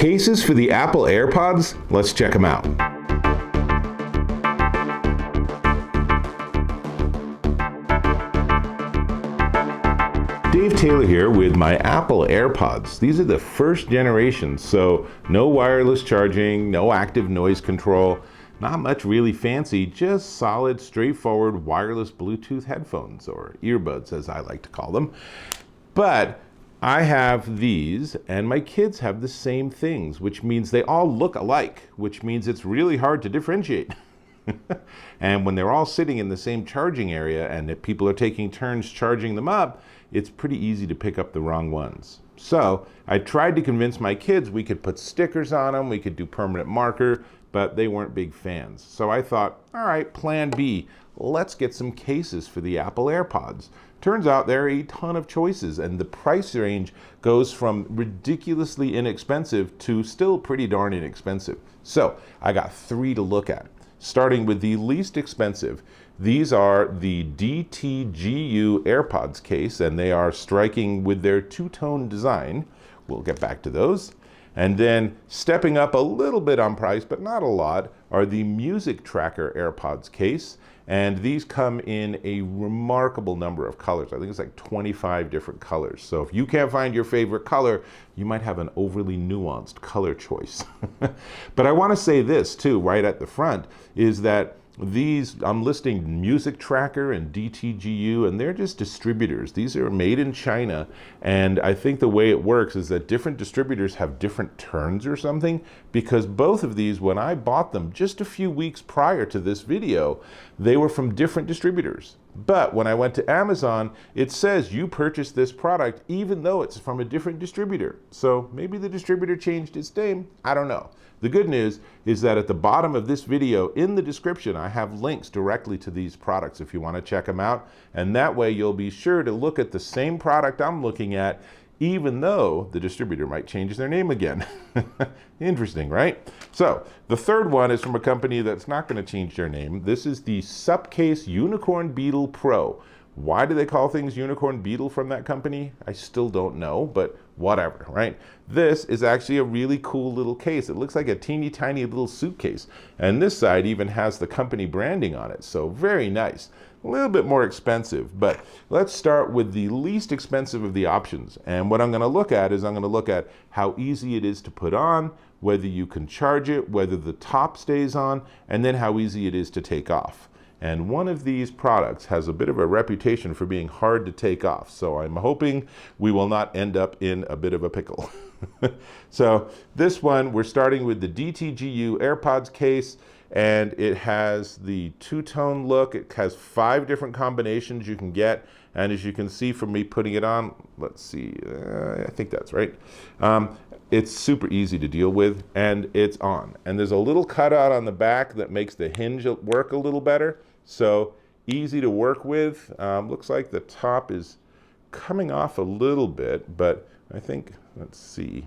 Cases for the Apple AirPods? Let's check them out. Dave Taylor here with my Apple AirPods. These are the first generation, so no wireless charging, no active noise control, not much really fancy, just solid, straightforward wireless Bluetooth headphones, or earbuds as I like to call them. But I have these, and my kids have the same things, which means they all look alike, which means it's really hard to differentiate. And when they're all sitting in the same charging area and if people are taking turns charging them up, it's pretty easy to pick up the wrong ones. So I tried to convince my kids we could put stickers on them, we could do permanent marker, but they weren't big fans. So I thought, all right, plan B, let's get some cases for the Apple AirPods. Turns out there are a ton of choices, and the price range goes from ridiculously inexpensive to still pretty darn inexpensive. So I got 3 to look at. Starting with the least expensive, these are the DTGU AirPods case, and they are striking with their two-tone design. We'll get back to those. And then stepping up a little bit on price, but not a lot, are the Music Tracker AirPods case. And these come in a remarkable number of colors. I think it's like 25 different colors. So if you can't find your favorite color, you might have an overly nuanced color choice. But I want to say this too, right at the front, is that these, I'm listing Music Tracker and DTGU, and they're just distributors. These are made in China, and I think the way it works is that different distributors have different turns or something, because both of these, when I bought them just a few weeks prior to this video, they were from different distributors. But when I went to Amazon, it says you purchased this product even though it's from a different distributor. So maybe the distributor changed its name, I don't know. The good news is that at the bottom of this video, in the description, I have links directly to these products if you want to check them out. And that way you'll be sure to look at the same product I'm looking at, even though the distributor might change their name again. Interesting, right? So the third one is from a company that's not going to change their name. This is the Supcase Unicorn Beetle Pro. Why do they call things Unicorn Beetle from that company? I still don't know, but whatever, right? This is actually a really cool little case. It looks like a teeny tiny little suitcase. And this side even has the company branding on it, so very nice. A little bit more expensive, but let's start with the least expensive of the options. And what I'm going to look at is I'm going to look at how easy it is to put on, whether you can charge it, whether the top stays on, and then how easy it is to take off. And one of these products has a bit of a reputation for being hard to take off. So I'm hoping we will not end up in a bit of a pickle. So this one, we're starting with the DTGU AirPods case, and it has the two-tone look. It has 5 different combinations you can get. And as you can see from me putting it on, let's see, I think that's right. It's super easy to deal with, and it's on. And there's a little cutout on the back that makes the hinge work a little better. So easy to work with. Looks like the top is coming off a little bit, but I think, let's see.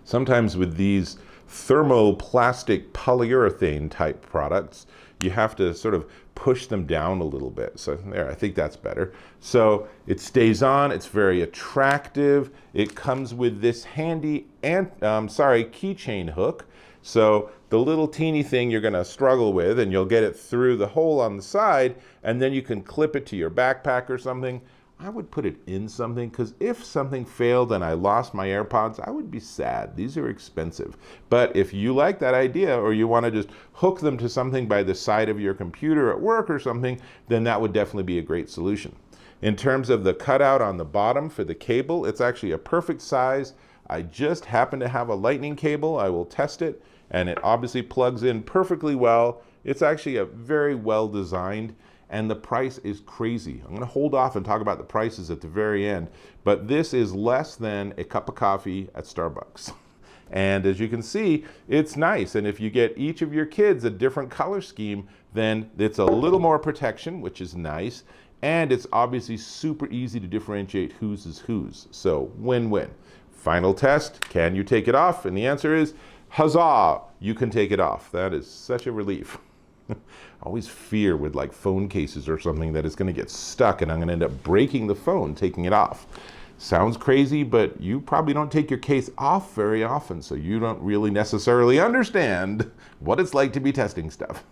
Sometimes with these thermoplastic polyurethane type products, you have to sort of push them down a little bit. So there, I think that's better. So it stays on, it's very attractive. It comes with this handy keychain hook. So the little teeny thing you're gonna struggle with, and you'll get it through the hole on the side, and then you can clip it to your backpack or something. I would put it in something, because if something failed and I lost my AirPods, I would be sad. These are expensive. But if you like that idea, or you want to just hook them to something by the side of your computer at work or something, then that would definitely be a great solution. In terms of the cutout on the bottom for the cable, it's actually a perfect size. I just happen to have a lightning cable. I will test it, and it obviously plugs in perfectly well. It's actually a very well designed, and the price is crazy. I'm going to hold off and talk about the prices at the very end, but this is less than a cup of coffee at Starbucks. And as you can see, it's nice. And if you get each of your kids a different color scheme, then it's a little more protection, which is nice. And it's obviously super easy to differentiate whose is whose. So win-win. Final test, can you take it off? And the answer is, huzzah, you can take it off. That is such a relief. I always fear with like phone cases or something that it's going to get stuck and I'm going to end up breaking the phone taking it off. Sounds crazy, but you probably don't take your case off very often, so you don't really necessarily understand what it's like to be testing stuff.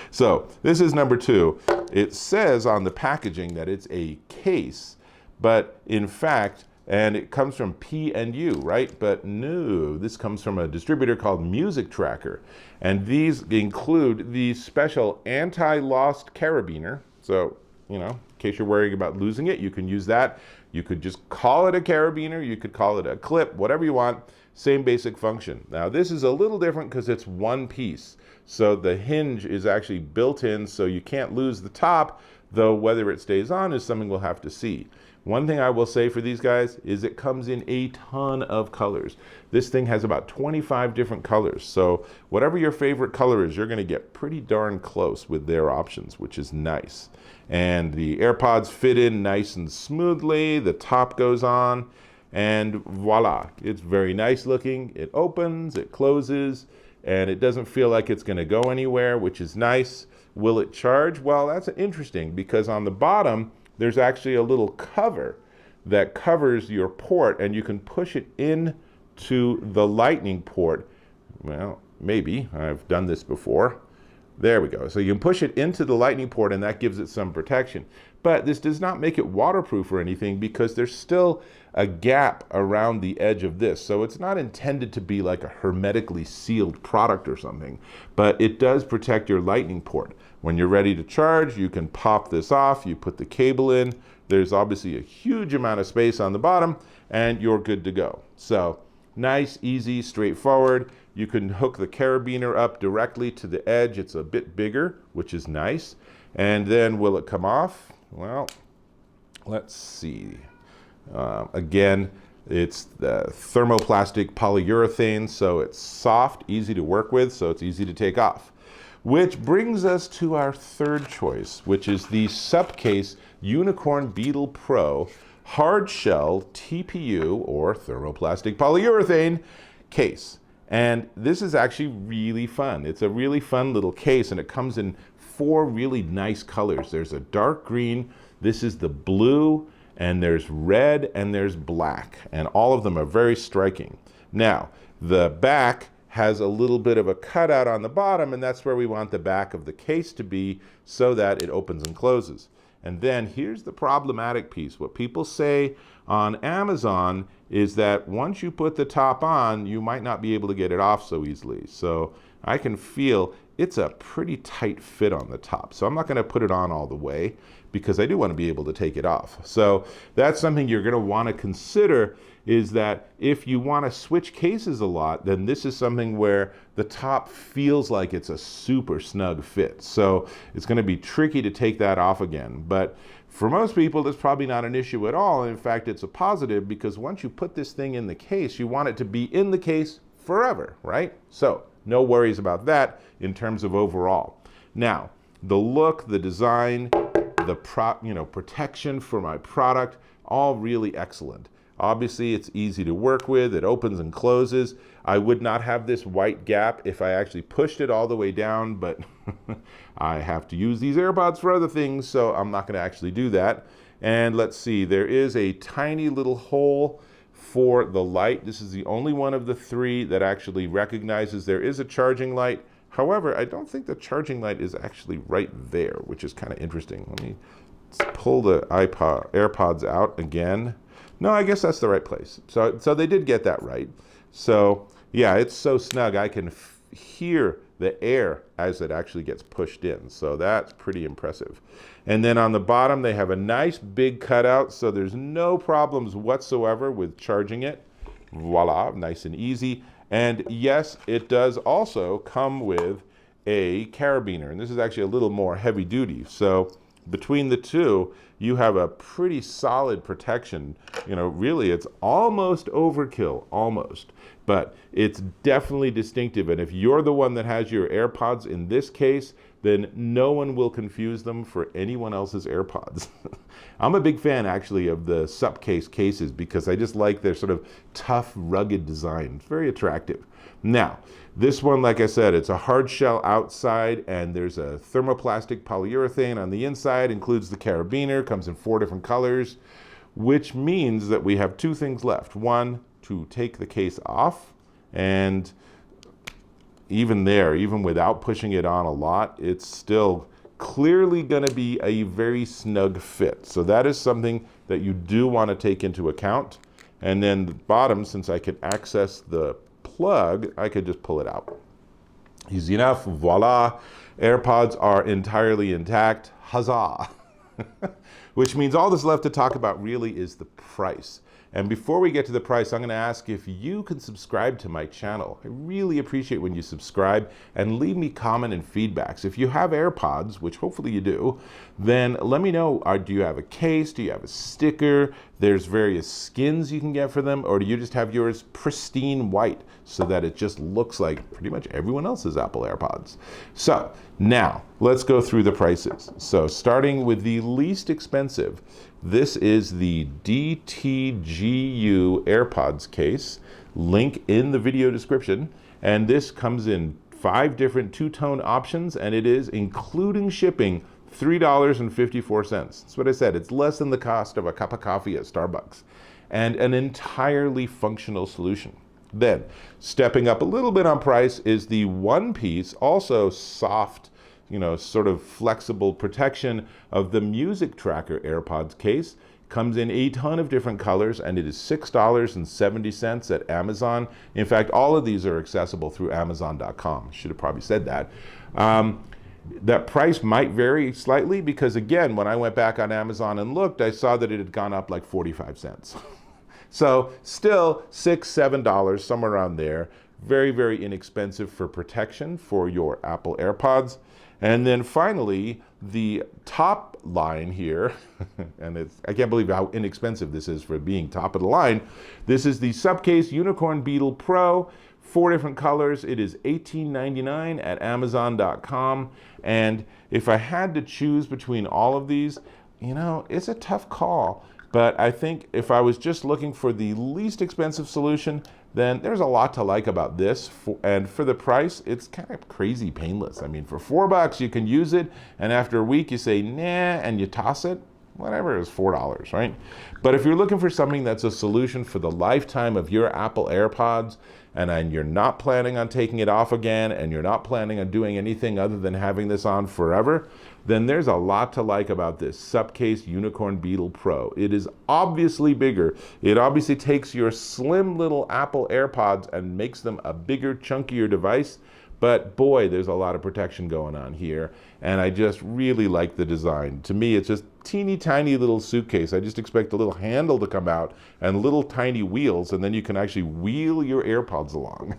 So this is number 2. It says on the packaging that it's a case, but in fact, and it comes from P&U, right? But no, this comes from a distributor called Music Tracker. And these include the special anti-lost carabiner. So, you know, in case you're worrying about losing it, you can use that. You could just call it a carabiner, you could call it a clip, whatever you want, same basic function. Now this is a little different because it's one piece. So the hinge is actually built in so you can't lose the top, though whether it stays on is something we'll have to see. One thing I will say for these guys is it comes in a ton of colors. This thing has about 25 different colors. So whatever your favorite color is, you're gonna get pretty darn close with their options, which is nice. And the AirPods fit in nice and smoothly. The top goes on and voila, it's very nice looking. It opens, it closes, and it doesn't feel like it's gonna go anywhere, which is nice. Will it charge? Well, that's interesting because on the bottom, there's actually a little cover that covers your port and you can push it in to the lightning port. Well, maybe, I've done this before. There we go. So you can push it into the lightning port and that gives it some protection. But this does not make it waterproof or anything because there's still a gap around the edge of this. So it's not intended to be like a hermetically sealed product or something, but it does protect your lightning port. When you're ready to charge, you can pop this off, you put the cable in. There's obviously a huge amount of space on the bottom and you're good to go. So nice, easy, straightforward. You can hook the carabiner up directly to the edge. It's a bit bigger, which is nice. And then will it come off? Well, let's see. Again, it's the thermoplastic polyurethane, so it's soft, easy to work with, so it's easy to take off. Which brings us to our third choice, which is the Supcase Unicorn Beetle Pro hard shell TPU, or thermoplastic polyurethane case. And this is actually really fun. It's a really fun little case and it comes in 4 really nice colors. There's a dark green, this is the blue, and there's red and there's black. And all of them are very striking. Now, the back has a little bit of a cutout on the bottom and that's where we want the back of the case to be so that it opens and closes. And then here's the problematic piece. What people say on Amazon is that once you put the top on, you might not be able to get it off so easily. So I can feel it's a pretty tight fit on the top. So I'm not gonna put it on all the way because I do wanna be able to take it off. So that's something you're gonna wanna consider, is that if you wanna switch cases a lot, then this is something where the top feels like it's a super snug fit. So it's gonna be tricky to take that off again. But for most people, that's probably not an issue at all. In fact, it's a positive because once you put this thing in the case, you want it to be in the case forever, right? So no worries about that in terms of overall. Now, the look, the design, the protection for my product, all really excellent. Obviously, it's easy to work with. It opens and closes. I would not have this white gap if I actually pushed it all the way down, but I have to use these AirPods for other things, so I'm not going to actually do that. And let's see, there is a tiny little hole for the light. This is the only one of the 3 that actually recognizes there is a charging light. However, I don't think the charging light is actually right there, which is kind of interesting. Let me pull the AirPods out again. No, I guess that's the right place. So they did get that right. So yeah, it's so snug I can hear the air as it actually gets pushed in. So that's pretty impressive. And then on the bottom, they have a nice big cutout, so there's no problems whatsoever with charging it. Voila, nice and easy. And yes, it does also come with a carabiner, and this is actually a little more heavy duty. So between the two, you have a pretty solid protection. You know, really, it's almost overkill, almost. But it's definitely distinctive. And if you're the one that has your AirPods in this case, then no one will confuse them for anyone else's AirPods. I'm a big fan, actually, of the Supcase cases because I just like their sort of tough, rugged design. It's very attractive. Now, this one, like I said, it's a hard shell outside and there's a thermoplastic polyurethane on the inside, includes the carabiner, comes in 4 different colors. which means that we have two things left. One, to take the case off, and even there, even without pushing it on a lot, it's still clearly going to be a very snug fit. So that is something that you do want to take into account. And then the bottom, since I could access the plug, I could just pull it out. Easy enough. Voila. AirPods are entirely intact. Huzzah. Which means all that's left to talk about really is the price. And before we get to the price, I'm going to ask if you can subscribe to my channel. I really appreciate when you subscribe and leave me comment and feedbacks. If you have AirPods, which hopefully you do, then let me know, do you have a case? Do you have a sticker? There's various skins you can get for them, or do you just have yours pristine white so that it just looks like pretty much everyone else's Apple AirPods? So now let's go through the prices. So starting with the least expensive, this is the DTGU AirPods case, link in the video description. And this comes in 5 different two-tone options, and it is, including shipping, $3.54. That's what I said. It's less than the cost of a cup of coffee at Starbucks, and an entirely functional solution. Then, stepping up a little bit on price is the one-piece, also soft, sort of flexible protection of the Music Tracker AirPods case. Comes in a ton of different colors, and it is $6.70 at Amazon. In fact, all of these are accessible through Amazon.com. Should have probably said that. That price might vary slightly because, again, when I went back on Amazon and looked, I saw that it had gone up like 45 cents. So still $6, $7, somewhere around there. Very, very inexpensive for protection for your Apple AirPods. And then finally, the top line here, and I can't believe how inexpensive this is for being top of the line. This is the Subcase Unicorn Beetle Pro, 4 different colors. It is $18.99 at Amazon.com. And if I had to choose between all of these, it's a tough call. But I think if I was just looking for the least expensive solution, then there's a lot to like about this. And for the price, it's kind of crazy painless. I mean, for $4 you can use it, and after a week you say, nah, and you toss it. Whatever, is $4, right? But if you're looking for something that's a solution for the lifetime of your Apple AirPods, and you're not planning on taking it off again, and you're not planning on doing anything other than having this on forever, then there's a lot to like about this Subcase Unicorn Beetle Pro. It is obviously bigger. It obviously takes your slim little Apple AirPods and makes them a bigger, chunkier device. But boy, there's a lot of protection going on here, and I just really like the design. To me, it's just teeny tiny little suitcase. I just expect a little handle to come out and little tiny wheels, and then you can actually wheel your AirPods along.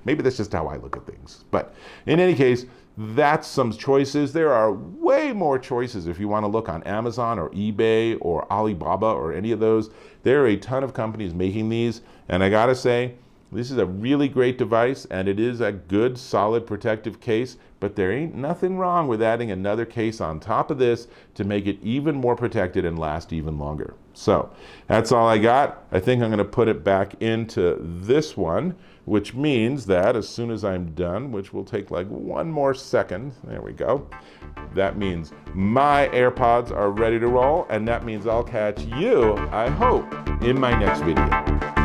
Maybe that's just how I look at things. But in any case, that's some choices. There are way more choices if you want to look on Amazon or eBay or Alibaba or any of those. There are a ton of companies making these, and I gotta say, this is a really great device, and it is a good, solid protective case, but there ain't nothing wrong with adding another case on top of this to make it even more protected and last even longer. So that's all I got. I think I'm going to put it back into this one, which means that as soon as I'm done, which will take like 1 more second, there we go. That means my AirPods are ready to roll, and that means I'll catch you, I hope, in my next video.